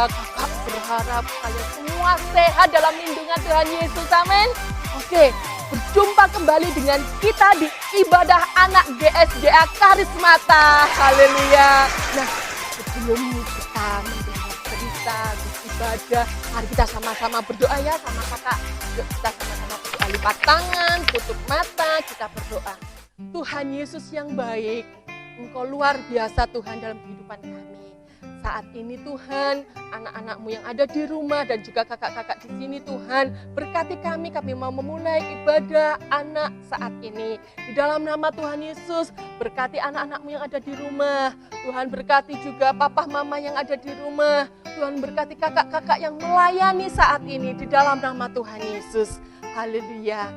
Kakak berharap kalian semua sehat dalam lindungan Tuhan Yesus, amin. Oke, berjumpa kembali dengan kita di ibadah anak GSGA Karismata, haleluya. Nah, sebelum kita mendengar cerita, ibadah, mari kita sama-sama berdoa ya sama kakak. Yuk kita sama-sama berdoa, lipat tangan, tutup mata, kita berdoa. Tuhan Yesus yang baik, Engkau luar biasa Tuhan dalam kehidupan kami. Saat ini Tuhan, anak-anak-Mu yang ada di rumah dan juga kakak-kakak di sini Tuhan, berkati kami mau memulai ibadah anak saat ini. Di dalam nama Tuhan Yesus, berkati anak-anak-Mu yang ada di rumah. Tuhan berkati juga papa mama yang ada di rumah. Tuhan berkati kakak-kakak yang melayani saat ini di dalam nama Tuhan Yesus. Haleluya.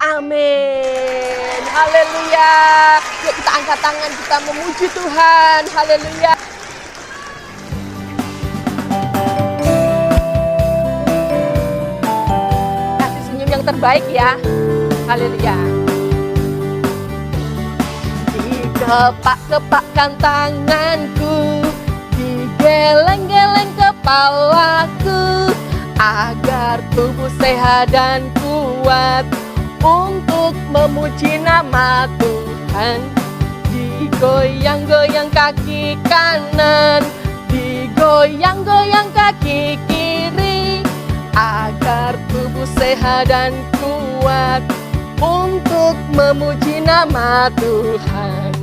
Amin. Haleluya. Yuk kita angkat tangan, kita memuji Tuhan. Haleluya. Kasih senyum yang terbaik ya. Haleluya. Dikepak-kepakkan tanganku, digeleng-geleng kepalaku, agar tubuh sehat dan kuat untuk memuji nama Tuhan. Digoyang-goyang kaki kanan, digoyang-goyang kaki kiri, agar tubuh sehat dan kuat untuk memuji nama Tuhan.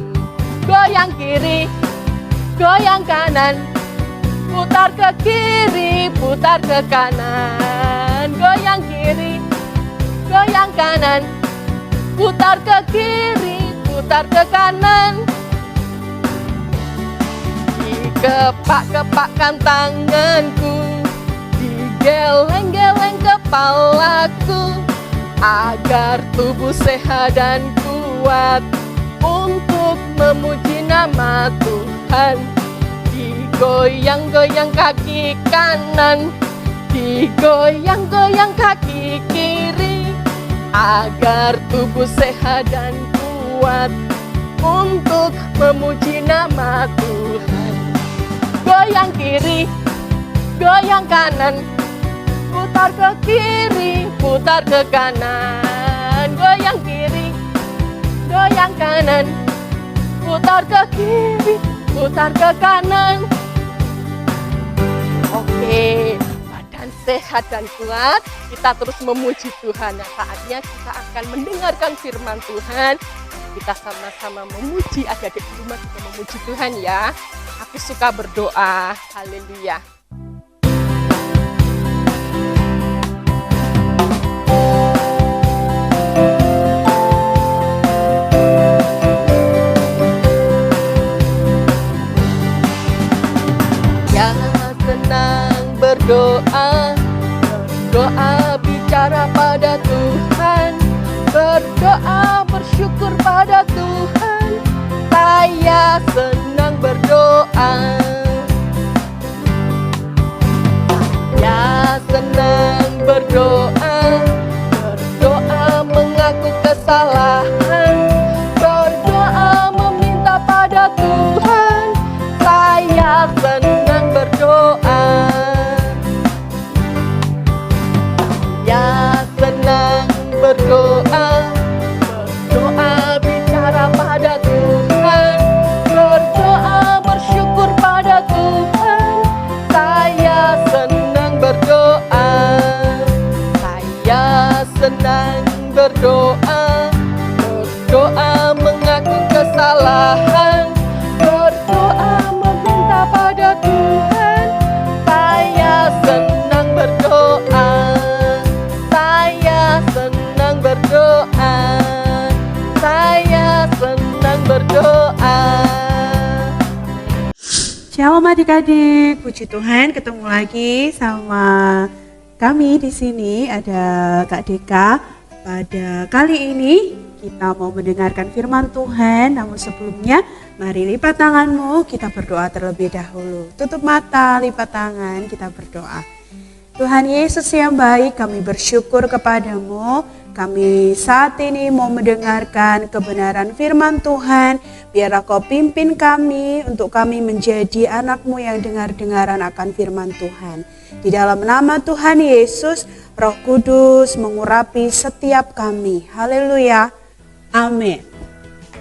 Goyang kiri, goyang kanan, putar ke kiri, putar ke kanan. Goyang kiri, goyang kanan, putar ke kiri, putar ke kanan. Dikepak-kepakkan tanganku, digeleng-geleng kepalaku, agar tubuh sehat dan kuat untuk memuji nama Tuhan. Digoyang-goyang kaki kanan, digoyang-goyang kaki kiri, agar tubuh sehat dan kuat untuk memuji nama Tuhan. Goyang kiri, goyang kanan, putar ke kiri, putar ke kanan. Goyang kiri, goyang kanan, putar ke kiri, putar ke kanan. Oke, badan sehat dan kuat, kita terus memuji Tuhan. Nah, saatnya kita akan mendengarkan firman Tuhan. Kita sama-sama memuji, adik-adik di rumah kita memuji Tuhan ya. Aku suka berdoa, haleluya. Ya senang berdoa, berdoa bicara pada Tuhan, berdoa bersyukur pada Tuhan. Saya senang berdoa. Saya senang berdoa, berdoa mengaku kesalahan, berdoa meminta pada Tuhan. Saya senang berdoa. Saya senang berdoa, berdoa bicara pada Tuhan, berdoa bersyukur pada Tuhan. Saya senang berdoa. Saya senang berdoa, berdoa mengaku kesalahan, berdoa meminta pada Tuhan. Saya senang berdoa. Saya senang berdoa. Saya senang berdoa. Shalom adik-adik, puji Tuhan ketemu lagi sama kami di sini, ada Kak Deka. Pada kali ini kita mau mendengarkan firman Tuhan, namun sebelumnya mari lipat tanganmu, kita berdoa terlebih dahulu. Tutup mata, lipat tangan, kita berdoa. Tuhan Yesus yang baik, kami bersyukur kepadamu Kami saat ini mau mendengarkan kebenaran firman Tuhan. Biarlah Kau pimpin kami untuk kami menjadi anak-Mu yang dengar-dengaran akan firman Tuhan. Di dalam nama Tuhan Yesus, Roh Kudus mengurapi setiap kami. Haleluya. Amin.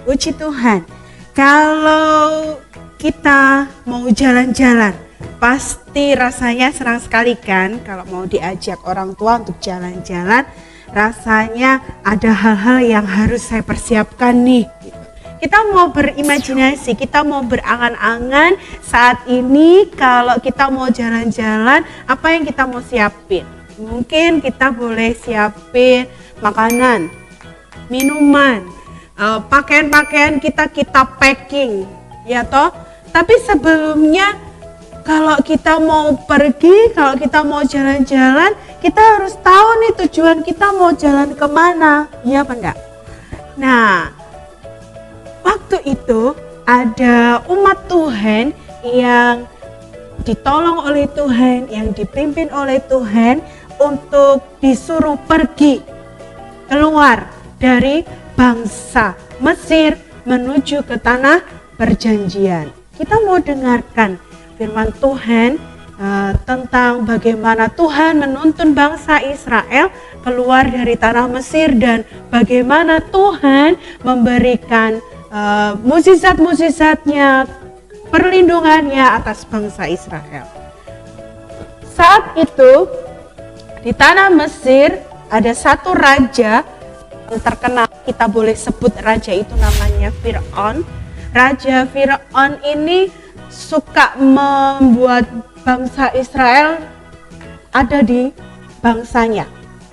Puji Tuhan. Kalau kita mau jalan-jalan, pasti rasanya senang sekali kan kalau mau diajak orang tua untuk jalan-jalan. Rasanya ada hal-hal yang harus saya persiapkan nih. Kita mau berimajinasi, kita mau berangan-angan saat ini kalau kita mau jalan-jalan, apa yang kita mau siapin? Mungkin kita boleh siapin makanan, minuman, pakaian-pakaian kita packing, ya toh. Tapi sebelumnya kalau kita mau pergi, kalau kita mau jalan-jalan, kita harus tahu nih tujuan kita mau jalan kemana, ya apa enggak? Nah, waktu itu ada umat Tuhan yang ditolong oleh Tuhan, yang dipimpin oleh Tuhan untuk disuruh pergi keluar dari bangsa Mesir menuju ke tanah perjanjian. Kita mau dengarkan firman Tuhan tentang bagaimana Tuhan menuntun bangsa Israel keluar dari tanah Mesir dan bagaimana Tuhan memberikan mukjizat-mukjizatnya, perlindungannya atas bangsa Israel. Saat itu di tanah Mesir ada satu raja yang terkenal, kita boleh sebut raja itu namanya Fir'aun. Raja Fir'aun ini suka membuat bangsa Israel ada di bangsanya,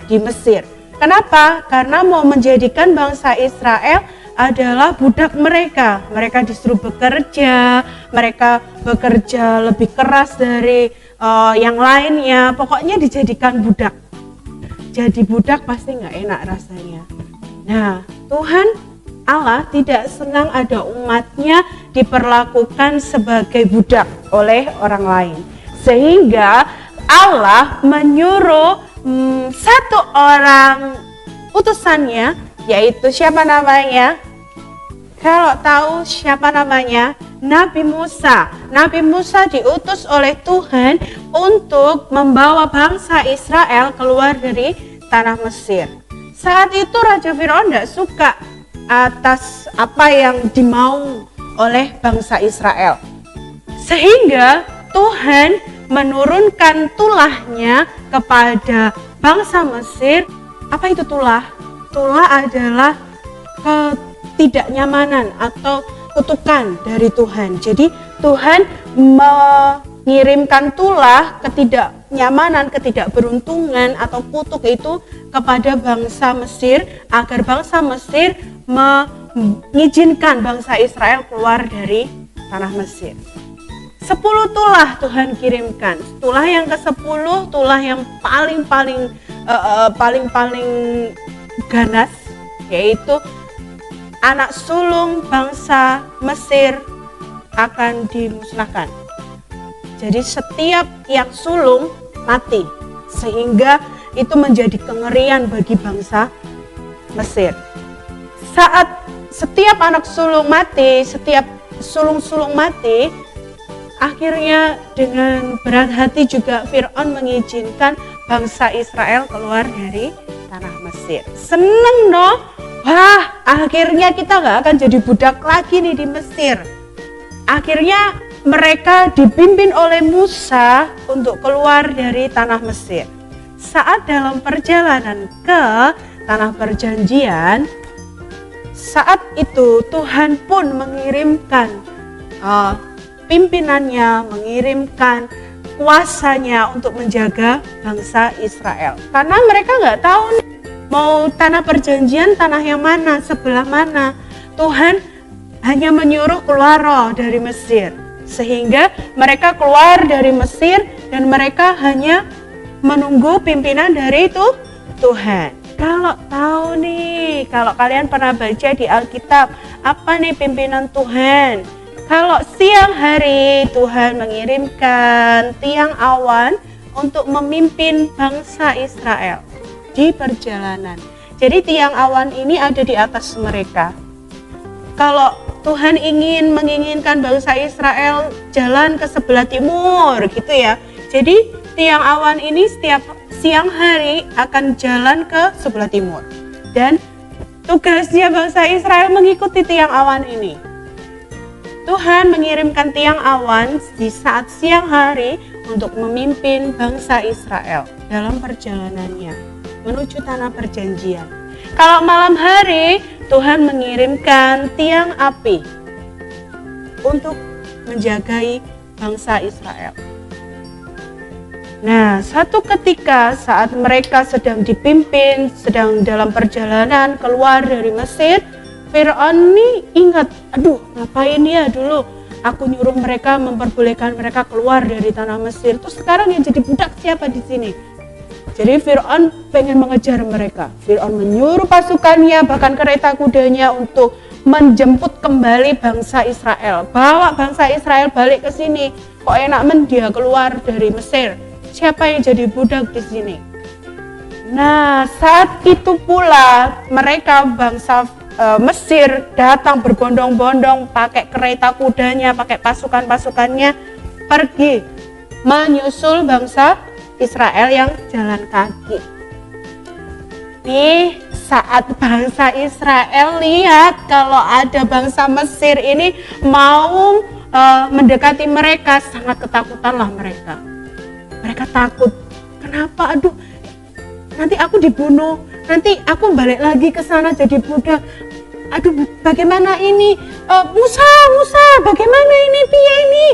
di Mesir. Kenapa? Karena mau menjadikan bangsa Israel adalah budak mereka. Mereka disuruh bekerja, mereka bekerja lebih keras dari yang lainnya. Pokoknya dijadikan budak. Jadi budak pasti nggak enak rasanya. Nah, Tuhan Allah tidak senang ada umatnya diperlakukan sebagai budak oleh orang lain. Sehingga Allah menyuruh satu orang utusannya, yaitu siapa namanya? Kalau tahu siapa namanya? Nabi Musa. Nabi Musa diutus oleh Tuhan untuk membawa bangsa Israel keluar dari tanah Mesir. Saat itu Raja Fir'aun tidak suka atas apa yang dimau oleh bangsa Israel. Sehingga Tuhan menurunkan tulahnya kepada bangsa Mesir. Apa itu tulah? Tulah adalah ketidaknyamanan atau kutukan dari Tuhan. Jadi Tuhan mengirimkan tulah, ketidaknyamanan, ketidakberuntungan atau kutuk itu kepada bangsa Mesir agar bangsa Mesir mengizinkan bangsa Israel keluar dari tanah Mesir. 10 tulah Tuhan kirimkan. Tulah yang ke-10, tulah yang paling ganas, yaitu anak sulung bangsa Mesir akan dimusnahkan. Jadi setiap yang sulung mati, sehingga itu menjadi kengerian bagi bangsa Mesir. Saat setiap anak sulung mati, setiap sulung-sulung mati, akhirnya dengan berat hati juga Fir'aun mengizinkan bangsa Israel keluar dari tanah Mesir. Seneng no? Wah, akhirnya kita gak akan jadi budak lagi nih di Mesir. Akhirnya mereka dipimpin oleh Musa untuk keluar dari tanah Mesir. Saat dalam perjalanan ke tanah perjanjian, saat itu Tuhan pun mengirimkan pimpinannya, mengirimkan kuasanya untuk menjaga bangsa Israel. Karena mereka nggak tahu nih, mau tanah perjanjian, tanah yang mana, sebelah mana. Tuhan hanya menyuruh keluar dari Mesir. Sehingga mereka keluar dari Mesir dan mereka hanya menunggu pimpinan dari itu Tuhan. Kalau tahu nih, kalau kalian pernah baca di Alkitab, apa nih pimpinan Tuhan? Kalau siang hari Tuhan mengirimkan tiang awan untuk memimpin bangsa Israel di perjalanan. Jadi tiang awan ini ada di atas mereka. Kalau Tuhan menginginkan bangsa Israel jalan ke sebelah timur gitu ya. Jadi tiang awan ini setiap siang hari akan jalan ke sebelah timur. Dan tugasnya bangsa Israel mengikuti tiang awan ini. Tuhan mengirimkan tiang awan di saat siang hari untuk memimpin bangsa Israel dalam perjalanannya menuju tanah perjanjian. Kalau malam hari, Tuhan mengirimkan tiang api untuk menjagai bangsa Israel. Nah, satu ketika saat mereka sedang dipimpin, sedang dalam perjalanan keluar dari Mesir, Fir'aun ini ingat, aduh ngapain ya dulu aku nyuruh mereka, memperbolehkan mereka keluar dari tanah Mesir. Terus sekarang yang jadi budak siapa di sini? Jadi Fir'aun pengen mengejar mereka. Fir'aun menyuruh pasukannya, bahkan kereta kudanya untuk menjemput kembali bangsa Israel. Bawa bangsa Israel balik ke sini. Kok enak dia keluar dari Mesir. Siapa yang jadi budak di sini? Nah, saat itu pula mereka bangsa Mesir datang berbondong-bondong pakai kereta kudanya, pakai pasukan-pasukannya pergi menyusul bangsa Israel yang jalan kaki. Nih, saat bangsa Israel lihat kalau ada bangsa Mesir ini mau mendekati mereka, sangat ketakutanlah mereka. Mereka takut. Kenapa? Aduh, nanti aku dibunuh. Nanti aku balik lagi ke sana jadi budak. Aduh, bagaimana ini? Musa, bagaimana ini? Pia ini?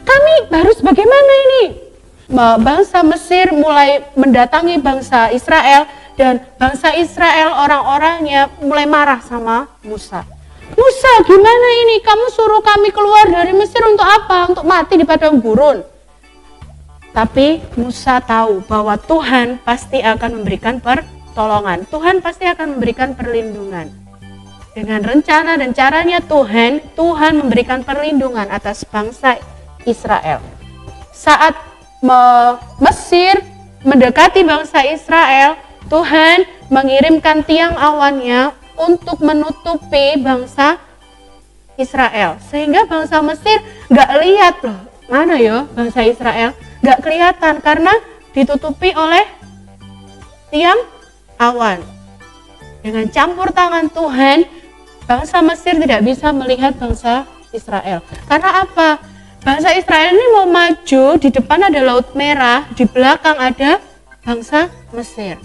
Kami harus bagaimana ini? Bangsa Mesir mulai mendatangi bangsa Israel dan bangsa Israel orang-orangnya mulai marah sama Musa. Musa, gimana ini? Kamu suruh kami keluar dari Mesir untuk apa? Untuk mati di padang gurun. Tapi Musa tahu bahwa Tuhan pasti akan memberikan pertolongan. Tuhan pasti akan memberikan perlindungan. Dengan rencana dan caranya Tuhan memberikan perlindungan atas bangsa Israel. Saat Mesir mendekati bangsa Israel, Tuhan mengirimkan tiang awannya untuk menutupi bangsa Israel. Sehingga bangsa Mesir gak lihat loh, mana ya bangsa Israel? Gak kelihatan karena ditutupi oleh tiang awan. Dengan campur tangan Tuhan, bangsa Mesir tidak bisa melihat bangsa Israel. Karena apa? Bangsa Israel ini mau maju, di depan ada Laut Merah, di belakang ada bangsa Mesir.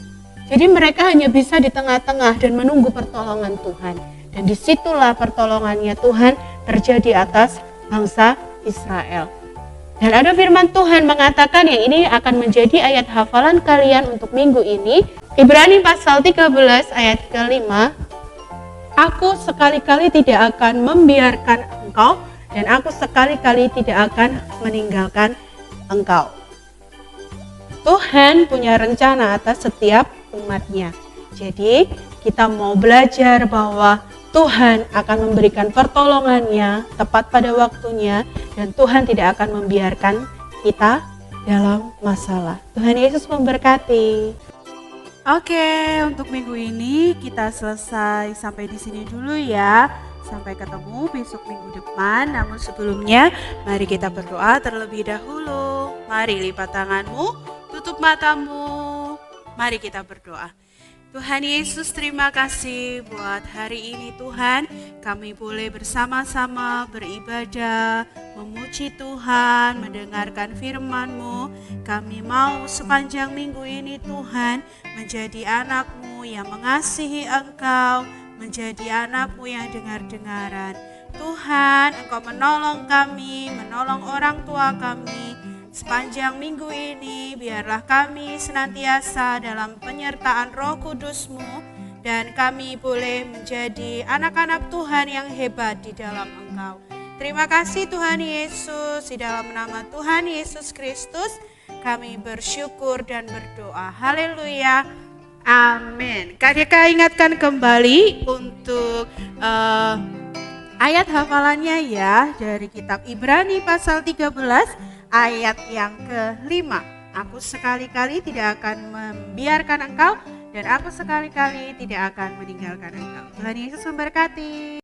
Jadi mereka hanya bisa di tengah-tengah dan menunggu pertolongan Tuhan. Dan disitulah pertolongannya Tuhan terjadi atas bangsa Israel. Dan ada firman Tuhan mengatakan yang ini akan menjadi ayat hafalan kalian untuk minggu ini. Ibrani pasal 13 ayat ke-5. Aku sekali-kali tidak akan membiarkan engkau dan aku sekali-kali tidak akan meninggalkan engkau. Tuhan punya rencana atas setiap umatnya. Jadi kita mau belajar bahwa Tuhan akan memberikan pertolongannya tepat pada waktunya dan Tuhan tidak akan membiarkan kita dalam masalah. Tuhan Yesus memberkati. Oke, untuk minggu ini kita selesai sampai di sini dulu ya. Sampai ketemu besok minggu depan. Namun sebelumnya, mari kita berdoa terlebih dahulu. Mari lipat tanganmu, tutup matamu. Mari kita berdoa. Tuhan Yesus, terima kasih buat hari ini Tuhan. Kami boleh bersama-sama beribadah, memuji Tuhan, mendengarkan firman-Mu. Kami mau sepanjang minggu ini Tuhan menjadi anak-Mu yang mengasihi Engkau, menjadi anak-Mu yang dengar-dengaran. Tuhan, Engkau menolong kami, menolong orang tua kami. Sepanjang minggu ini, biarlah kami senantiasa dalam penyertaan Roh Kudus-Mu dan kami boleh menjadi anak-anak Tuhan yang hebat di dalam Engkau. Terima kasih Tuhan Yesus, di dalam nama Tuhan Yesus Kristus kami bersyukur dan berdoa. Haleluya. Amin. Kak Deka ingatkan kembali untuk ayat hafalannya ya dari kitab Ibrani pasal 13 ayat yang ke-5. Aku sekali-kali tidak akan membiarkan engkau dan aku sekali-kali tidak akan meninggalkan engkau. Tuhan Yesus memberkati.